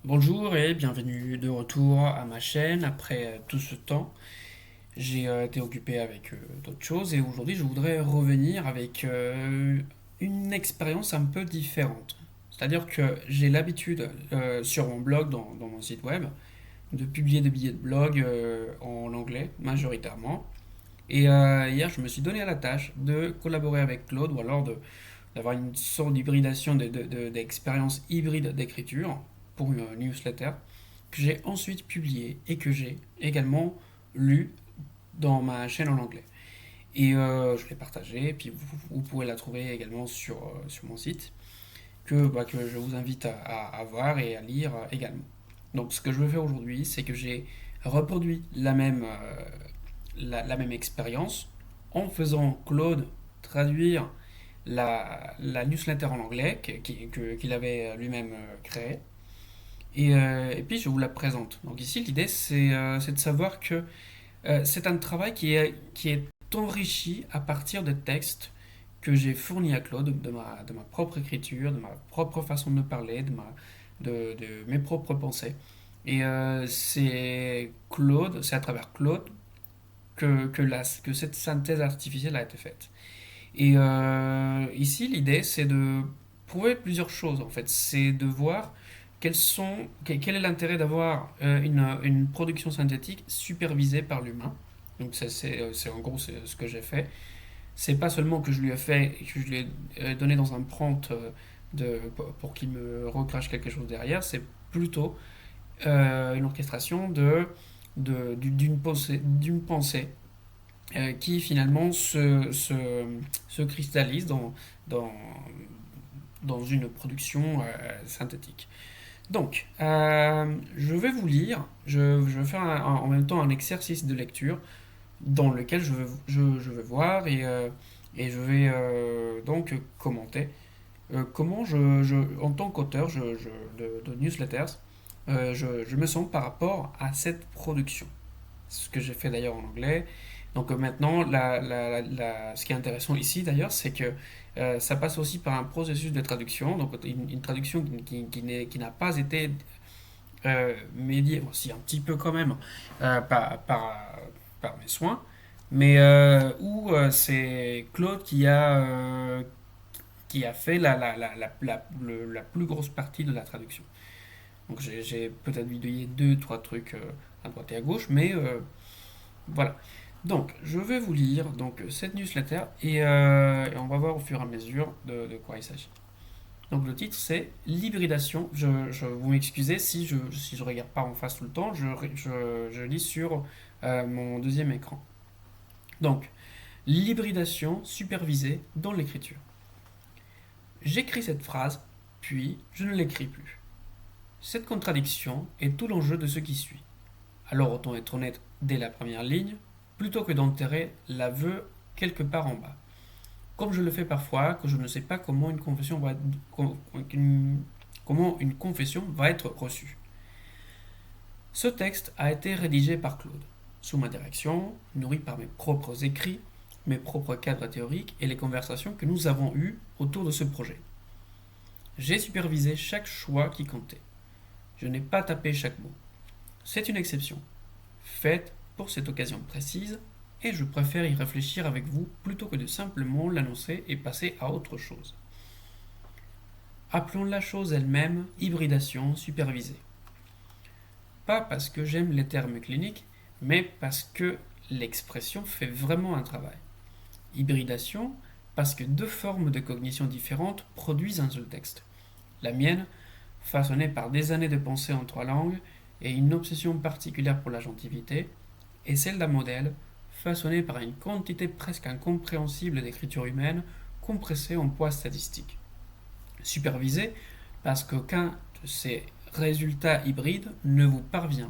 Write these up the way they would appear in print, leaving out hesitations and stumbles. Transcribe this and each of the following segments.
Bonjour et bienvenue de retour à ma chaîne après tout ce temps. J'ai été occupé avec d'autres choses et aujourd'hui je voudrais revenir avec une expérience un peu différente. C'est-à-dire que j'ai l'habitude sur mon blog, dans mon site web, de publier des billets de blog en anglais majoritairement. Et hier je me suis donné à la tâche de collaborer avec Claude ou alors d'avoir une sorte d'hybridation d'expérience hybride d'écriture pour une newsletter que j'ai ensuite publié et que j'ai également lu dans ma chaîne en anglais. Et je l'ai partagé, et puis vous pouvez la trouver également sur mon site, que je vous invite à voir et à lire également. Donc ce que je veux faire aujourd'hui, c'est que j'ai reproduit la même expérience en faisant Claude traduire la newsletter en anglais qu'il avait lui-même créée. Et puis je vous la présente. Donc ici, l'idée, c'est de savoir que c'est un travail qui est enrichi à partir de textes que j'ai fournis à Claude, de ma propre écriture, de ma propre façon de parler, de mes propres pensées. Et c'est à travers Claude que cette synthèse artificielle a été faite. Et ici, l'idée, c'est de prouver plusieurs choses, en fait. C'est de voir quel est l'intérêt d'avoir une production synthétique supervisée par l'humain. Donc, c'est en gros ce que j'ai fait. C'est pas seulement que je lui ai fait, que je lui ai donné dans un prompt pour qu'il me recrache quelque chose derrière, c'est plutôt une orchestration d'une pensée qui finalement se cristallise dans, dans une production synthétique. Donc, je vais vous lire, je vais faire en même temps un exercice de lecture dans lequel je vais voir et je vais donc commenter comment en tant qu'auteur de newsletters, je me sens par rapport à cette production. Ce que j'ai fait d'ailleurs en anglais. Donc maintenant, ce qui est intéressant ici d'ailleurs, c'est que ça passe aussi par un processus de traduction, donc une traduction qui n'a pas été médiée, aussi un petit peu quand même, par mes soins, mais où c'est Claude qui a fait la plus grosse partie de la traduction. Donc j'ai peut-être vidéo deux, trois trucs à droite et à gauche, mais voilà. Donc, je vais vous lire cette newsletter et on va voir au fur et à mesure de quoi il s'agit. Donc, le titre c'est L'hybridation. Je vous m'excusez si je regarde pas en face tout le temps, je lis sur mon deuxième écran. Donc, l'hybridation supervisée dans l'écriture. J'écris cette phrase, puis je ne l'écris plus. Cette contradiction est tout l'enjeu de ce qui suit. Alors autant être honnête dès la première ligne, plutôt que d'enterrer l'aveu quelque part en bas. Comme je le fais parfois, que je ne sais pas comment une confession va être reçue. Ce texte a été rédigé par Claude, sous ma direction, nourri par mes propres écrits, mes propres cadres théoriques et les conversations que nous avons eues autour de ce projet. J'ai supervisé chaque choix qui comptait. Je n'ai pas tapé chaque mot. C'est une exception, faite pour cette occasion précise, et je préfère y réfléchir avec vous plutôt que de simplement l'annoncer et passer à autre chose. Appelons la chose elle-même hybridation supervisée. Pas parce que j'aime les termes cliniques, mais parce que l'expression fait vraiment un travail. Hybridation parce que deux formes de cognition différentes produisent un seul texte. La mienne, façonnée par des années de pensée en trois langues et une obsession particulière pour la gentilité, et celle d'un modèle façonné par une quantité presque incompréhensible d'écriture humaine compressée en poids statistique. Supervisée parce qu'aucun de ces résultats hybrides ne vous parvient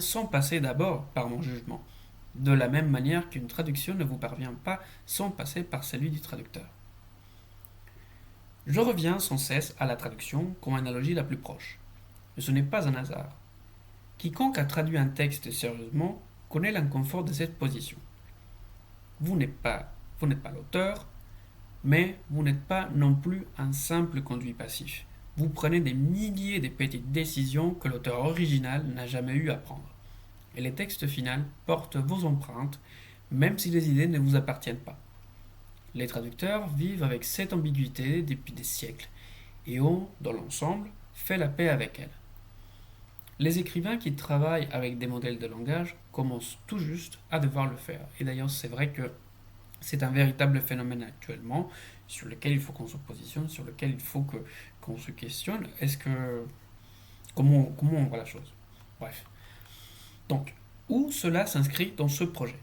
sans passer d'abord par mon jugement, de la même manière qu'une traduction ne vous parvient pas sans passer par celui du traducteur. Je reviens sans cesse à la traduction comme analogie la plus proche. Mais ce n'est pas un hasard. Quiconque a traduit un texte sérieusement connaît l'inconfort de cette position. Vous n'êtes pas, vous n'êtes pas l'auteur, mais vous n'êtes pas non plus un simple conduit passif. vous prenez des milliers de petites décisions que l'auteur original n'a jamais eu à prendre. Et les textes finaux portent vos empreintes, même si les idées ne vous appartiennent pas. Les traducteurs vivent avec cette ambiguïté depuis des siècles et ont, dans l'ensemble, fait la paix avec elle. Les écrivains qui travaillent avec des modèles de langage commencent tout juste à devoir le faire. Et d'ailleurs, c'est vrai que c'est un véritable phénomène actuellement sur lequel il faut qu'on se positionne, sur lequel il faut qu'on se questionne. Comment on voit la chose? Bref. Donc, où cela s'inscrit dans ce projet?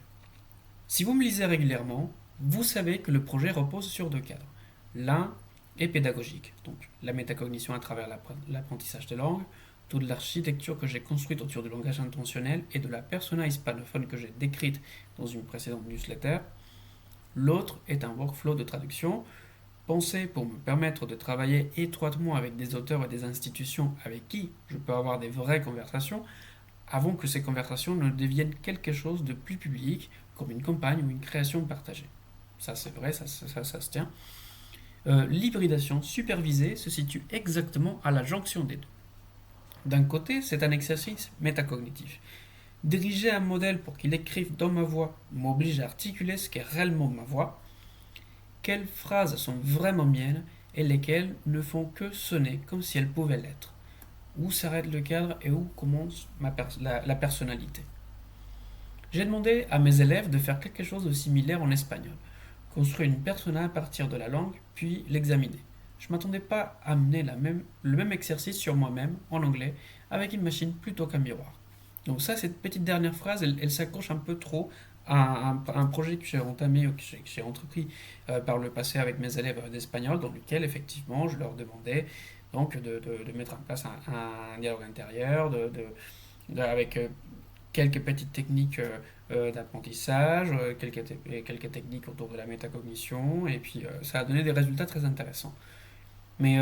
Si vous me lisez régulièrement, vous savez que le projet repose sur deux cadres. L'un est pédagogique, donc la métacognition à travers l'apprentissage des langues, toute l'architecture que j'ai construite autour du langage intentionnel et de la persona hispanophone que j'ai décrite dans une précédente newsletter. L'autre est un workflow de traduction pensé pour me permettre de travailler étroitement avec des auteurs et des institutions avec qui je peux avoir des vraies conversations avant que ces conversations ne deviennent quelque chose de plus public, comme une campagne ou une création partagée. Ça c'est vrai, ça se tient. L'hybridation supervisée se situe exactement à la jonction des deux. D'un côté, c'est un exercice métacognitif. Diriger un modèle pour qu'il écrive dans ma voix m'oblige à articuler ce qu'est réellement ma voix, quelles phrases sont vraiment miennes et lesquelles ne font que sonner comme si elles pouvaient l'être. Où s'arrête le cadre et où commence la personnalité. J'ai demandé à mes élèves de faire quelque chose de similaire en espagnol, construire une persona à partir de la langue, puis l'examiner. Je ne m'attendais pas à mener le même exercice sur moi-même en anglais avec une machine plutôt qu'un miroir. Donc ça, cette petite dernière phrase, elle s'accroche un peu trop à un projet que j'ai entamé ou que j'ai entrepris par le passé avec mes élèves d'espagnol, dans lequel effectivement je leur demandais donc de mettre en place un dialogue intérieur, avec quelques petites techniques d'apprentissage, quelques techniques autour de la métacognition, et puis ça a donné des résultats très intéressants. Mais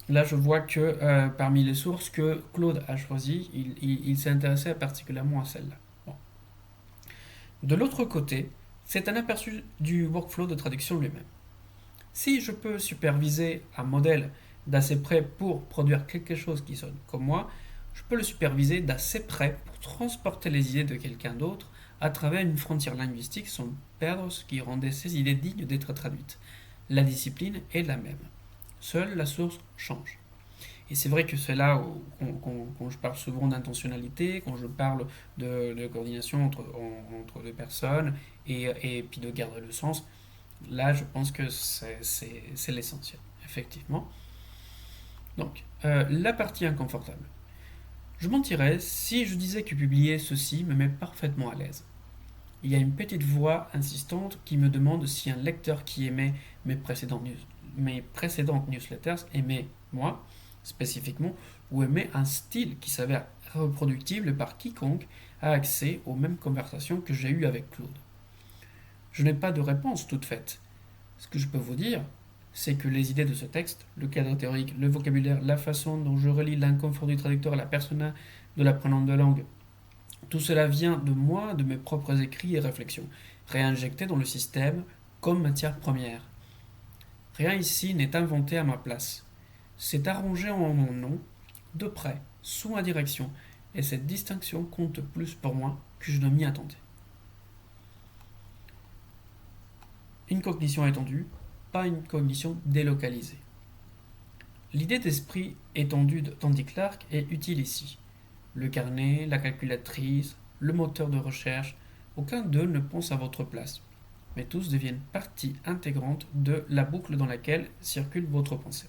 là, je vois que parmi les sources que Claude a choisies, il s'est intéressé particulièrement à celle-là. Bon. De l'autre côté, c'est un aperçu du workflow de traduction lui-même. Si je peux superviser un modèle d'assez près pour produire quelque chose qui sonne comme moi, je peux le superviser d'assez près pour transporter les idées de quelqu'un d'autre à travers une frontière linguistique sans perdre ce qui rendait ces idées dignes d'être traduites. La discipline est la même. Seule la source change. Et c'est vrai que c'est là où, quand je parle souvent d'intentionnalité, quand je parle de coordination entre deux personnes et puis de garder le sens, là je pense que c'est l'essentiel, effectivement. Donc, la partie inconfortable. Je mentirais si je disais que publier ceci me met parfaitement à l'aise. Il y a une petite voix insistante qui me demande si un lecteur qui aimait mes précédentes newsletters aimait moi, spécifiquement, ou aimait un style qui s'avère reproductible par quiconque a accès aux mêmes conversations que j'ai eues avec Claude. Je n'ai pas de réponse toute faite. Ce que je peux vous dire, c'est que les idées de ce texte, le cadre théorique, le vocabulaire, la façon dont je relie l'inconfort du traducteur à la persona de l'apprenant de langue, tout cela vient de moi, de mes propres écrits et réflexions, réinjectés dans le système comme matière première. Rien ici n'est inventé à ma place. C'est arrangé en mon nom, de près, sous ma direction, et cette distinction compte plus pour moi que je ne m'y attendais. Une cognition étendue, pas une cognition délocalisée. L'idée d'esprit étendu d'Andy Clark est utile ici. Le carnet, la calculatrice, le moteur de recherche, aucun d'eux ne pense à votre place, mais tous deviennent partie intégrante de la boucle dans laquelle circule votre pensée.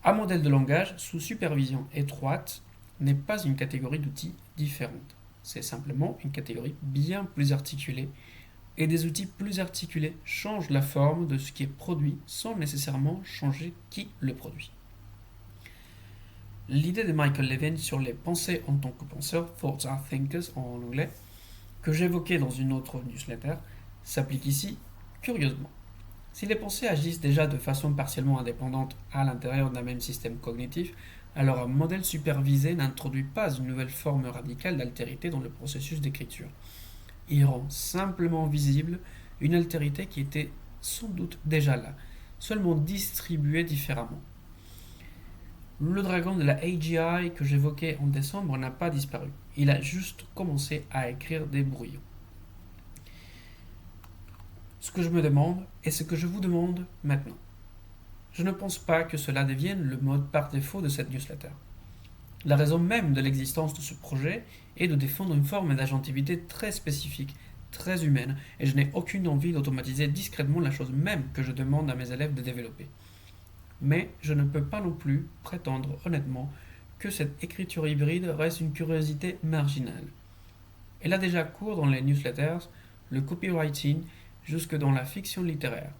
Un modèle de langage sous supervision étroite n'est pas une catégorie d'outils différente, c'est simplement une catégorie bien plus articulée, et des outils plus articulés changent la forme de ce qui est produit sans nécessairement changer qui le produit. L'idée de Michael Levin sur les pensées en tant que penseurs, Thoughts are thinkers en anglais, que j'évoquais dans une autre newsletter, s'applique ici curieusement. Si les pensées agissent déjà de façon partiellement indépendante à l'intérieur d'un même système cognitif, alors un modèle supervisé n'introduit pas une nouvelle forme radicale d'altérité dans le processus d'écriture. Il rend simplement visible une altérité qui était sans doute déjà là, seulement distribuée différemment. Le dragon de la AGI que j'évoquais en décembre n'a pas disparu. Il a juste commencé à écrire des brouillons. Ce que je me demande et ce que je vous demande maintenant. Je ne pense pas que cela devienne le mode par défaut de cette newsletter. La raison même de l'existence de ce projet est de défendre une forme d'agentivité très spécifique, très humaine, et je n'ai aucune envie d'automatiser discrètement la chose même que je demande à mes élèves de développer. Mais je ne peux pas non plus prétendre honnêtement que cette écriture hybride reste une curiosité marginale. Elle a déjà cours dans les newsletters, le copywriting, jusque dans la fiction littéraire.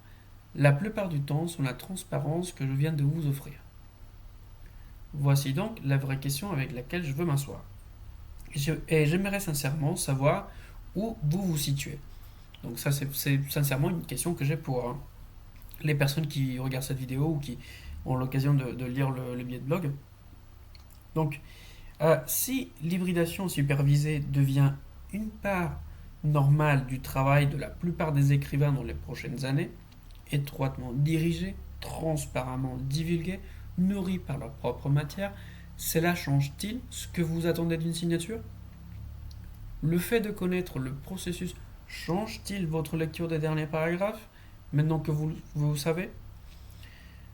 La plupart du temps sur la transparence que je viens de vous offrir. Voici donc la vraie question avec laquelle je veux m'asseoir. Et j'aimerais sincèrement savoir où vous vous situez. Donc ça, c'est sincèrement une question que j'ai pour les personnes qui regardent cette vidéo ou qui ont l'occasion de lire le billet de blog. Donc, si l'hybridation supervisée devient une part normale du travail de la plupart des écrivains dans les prochaines années, étroitement dirigée, transparentement divulguée, nourrie par leur propre matière, cela change-t-il ce que vous attendez d'une signature? Le fait de connaître le processus change-t-il votre lecture des derniers paragraphes, maintenant que vous savez?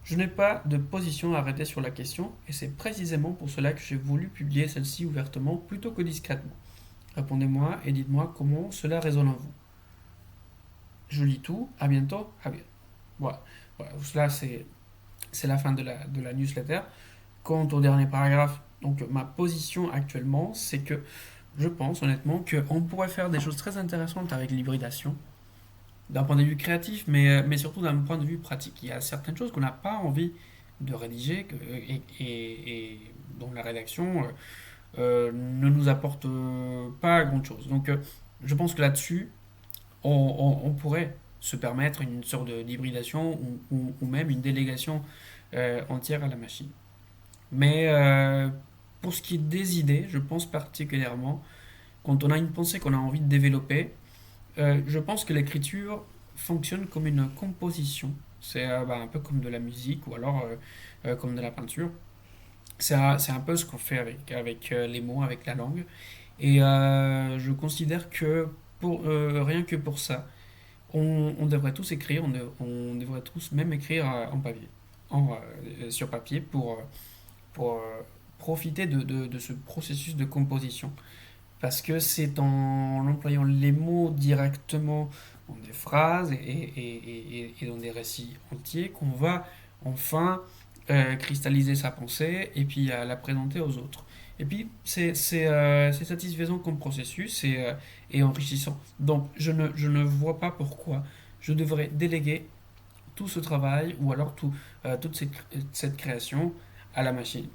Je n'ai pas de position arrêtée sur la question, et c'est précisément pour cela que j'ai voulu publier celle-ci ouvertement plutôt que discrètement. Répondez-moi et dites-moi comment cela résonne en vous. Je lis tout, à bientôt, à bientôt. Voilà, cela c'est la fin de la newsletter. Quant au dernier paragraphe, donc ma position actuellement, c'est que je pense honnêtement qu'on pourrait faire des choses très intéressantes avec l'hybridation, d'un point de vue créatif, mais surtout d'un point de vue pratique. Il y a certaines choses qu'on n'a pas envie de rédiger et dont la rédaction ne nous apporte pas grand-chose. Donc je pense que là-dessus, on pourrait se permettre une sorte d'hybridation ou même une délégation entière à la machine. Mais pour ce qui est des idées, je pense particulièrement, quand on a une pensée qu'on a envie de développer, je pense que l'écriture fonctionne comme une composition. C'est un peu comme de la musique ou alors comme de la peinture. C'est un peu ce qu'on fait avec les mots, avec la langue. Et je considère que rien que pour ça, on devrait tous écrire, on devrait tous même écrire en papier, sur papier pour profiter de ce processus de composition. Parce que c'est en employant les mots directement dans des phrases et dans des récits entiers qu'on va enfin cristalliser sa pensée et puis la présenter aux autres. Et puis c'est satisfaisant comme processus et enrichissant. Donc je ne vois pas pourquoi je devrais déléguer tout ce travail ou alors toute cette création à la machine.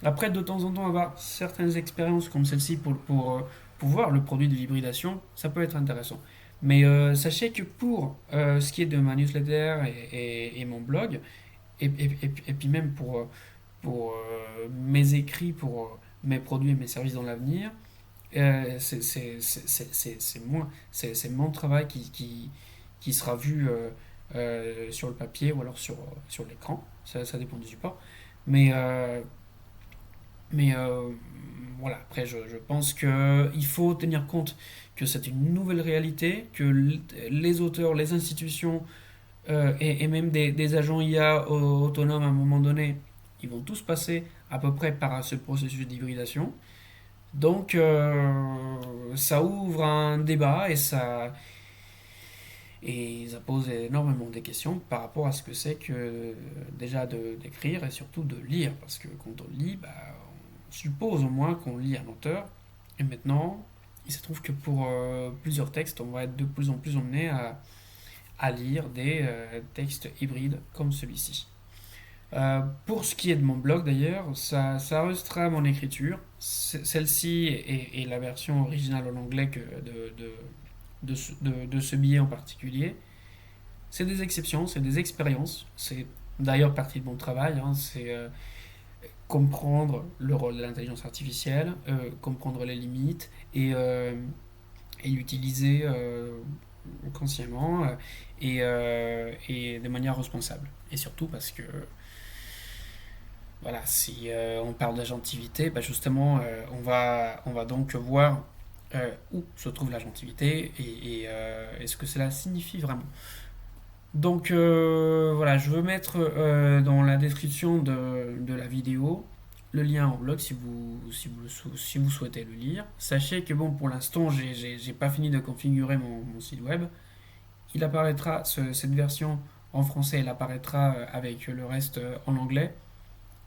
Après, de temps en temps, avoir certaines expériences comme celle-ci pour voir le produit de l'hybridation, ça peut être intéressant. Mais sachez que pour ce qui est de ma newsletter et mon blog, et puis même mes écrits, pour mes produits et mes services dans l'avenir, c'est mon travail qui sera vu sur le papier ou alors sur l'écran. Ça dépend du support. Mais voilà, après, je pense qu'il faut tenir compte que c'est une nouvelle réalité, que les auteurs, les institutions et même des agents IA autonomes à un moment donné, ils vont tous passer à peu près par ce processus d'hybridation. Donc, ça ouvre un débat et ça pose énormément de questions par rapport à ce que c'est que déjà d'écrire et surtout de lire. Parce que quand on lit, on suppose au moins qu'on lit un auteur. Et maintenant, il se trouve que pour plusieurs textes, on va être de plus en plus emmené à lire des textes hybrides comme celui-ci. Pour ce qui est de mon blog d'ailleurs, ça restera mon écriture. Celle-ci est la version originale en anglais de ce billet en particulier. C'est des exceptions, c'est des expériences. C'est d'ailleurs partie de mon travail. C'est comprendre le rôle de l'intelligence artificielle, comprendre les limites et l'utiliser consciemment et de manière responsable. Et surtout parce que Voilà, si on parle d'agentivité, bah justement, on va donc voir où se trouve l'agentivité et ce que cela signifie vraiment. Donc voilà, je veux mettre dans la description de la vidéo le lien au blog si vous souhaitez le lire. Sachez que bon, pour l'instant, j'ai pas fini de configurer mon site web. Il apparaîtra, cette version en français, elle apparaîtra avec le reste en anglais.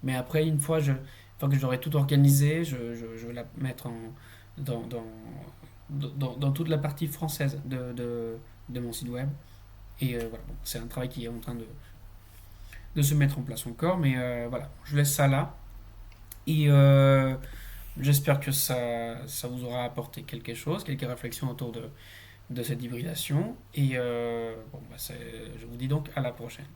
Mais après, une fois que j'aurai tout organisé, je vais la mettre dans, dans, dans toute la partie française de mon site web. Et voilà, bon, c'est un travail qui est en train de se mettre en place encore. Mais voilà, je laisse ça là. Et j'espère que ça vous aura apporté quelque chose, quelques réflexions autour de cette hybridation. Et bon, bah, je vous dis donc à la prochaine.